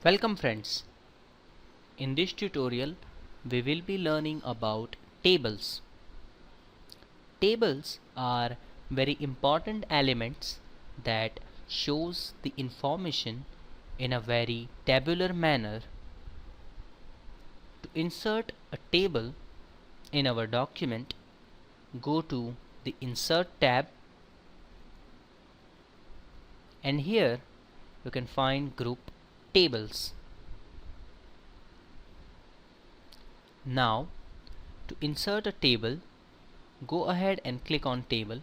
Welcome friends. In this tutorial we will be learning about tables. Tables are very important elements that shows the information in a very tabular manner. To insert a table in our document, go to the Insert tab, and here you can find group Tables. Now to insert a table, go ahead and click on Table.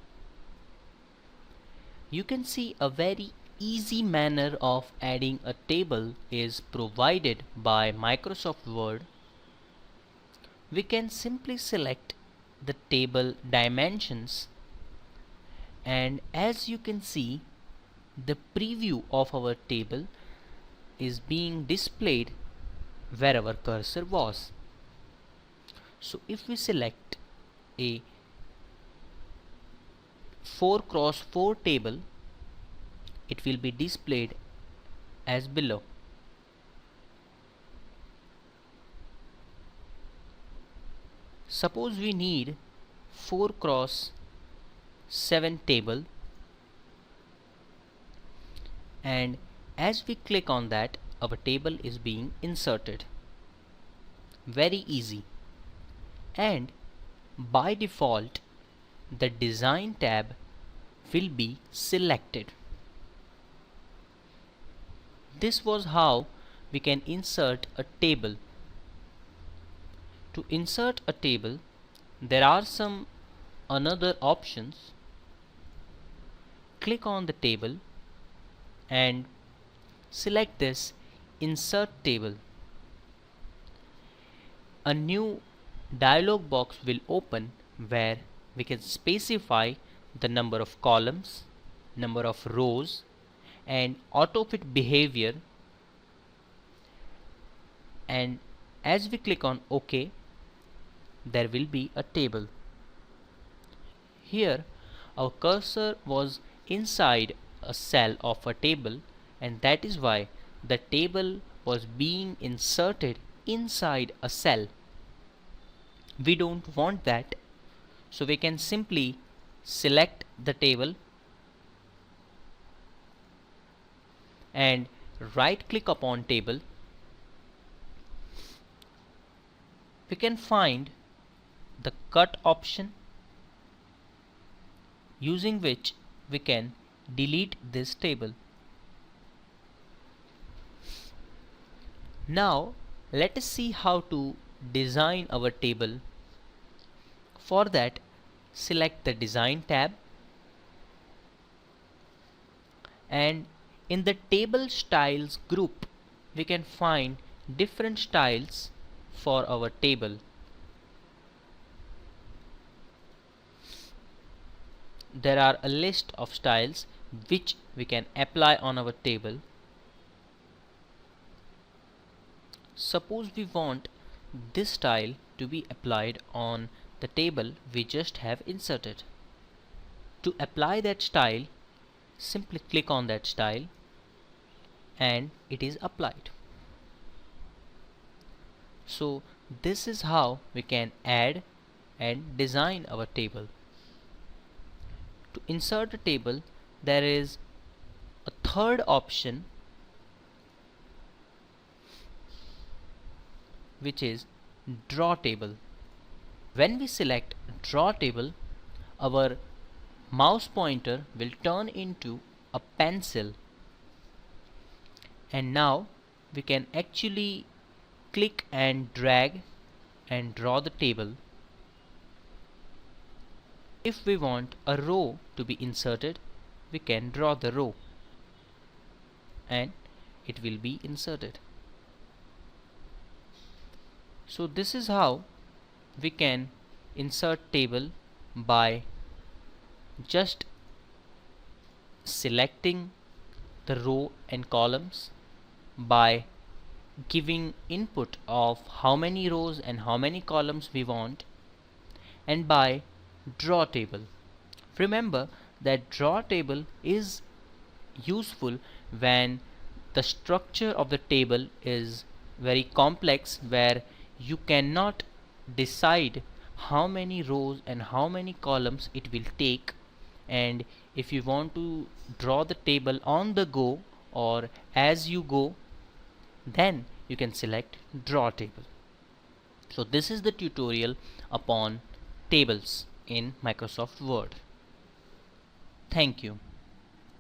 You can see a very easy manner of adding a table is provided by Microsoft Word. We can simply select the table dimensions, and as you can see, the preview of our table is being displayed where our cursor was. So if we select a 4x4 table, it will be displayed as below. Suppose we need 4x7 table, and as we click on that, our table is being inserted. Very easy. And by default the Design tab will be selected. This was how we can insert a table. To insert a table, there are some another options. Click on the table and select this Insert Table. A new dialog box will open where we can specify the number of columns, number of rows, and autofit behavior. And as we click on OK, there will be a table. Here our cursor was inside a cell of a table, and that is why the table was being inserted inside a cell. We don't want that, so we can simply select the table and right click upon table. We can find the cut option, using which we can delete this table. Now let us see how to design our table. For that, select the Design tab, and in the Table Styles group we can find different styles for our table. There are a list of styles which we can apply on our table. Suppose we want this style to be applied on the table we just have inserted. To apply that style, simply click on that style and it is applied. So this is how we can add and design our table. To insert a table, there is a third option, which is Draw Table. When we select Draw Table, our mouse pointer will turn into a pencil, and now we can actually click and drag and draw the table. If we want a row to be inserted, we can draw the row and it will be inserted. So this is how we can insert table by just selecting the row and columns, by giving input of how many rows and how many columns we want, and by draw table. Remember that draw table is useful when the structure of the table is very complex, where you cannot decide how many rows and how many columns it will take. And if you want to draw the table on the go or as you go, then you can select draw table. So this is the tutorial upon tables in Microsoft Word. Thank you.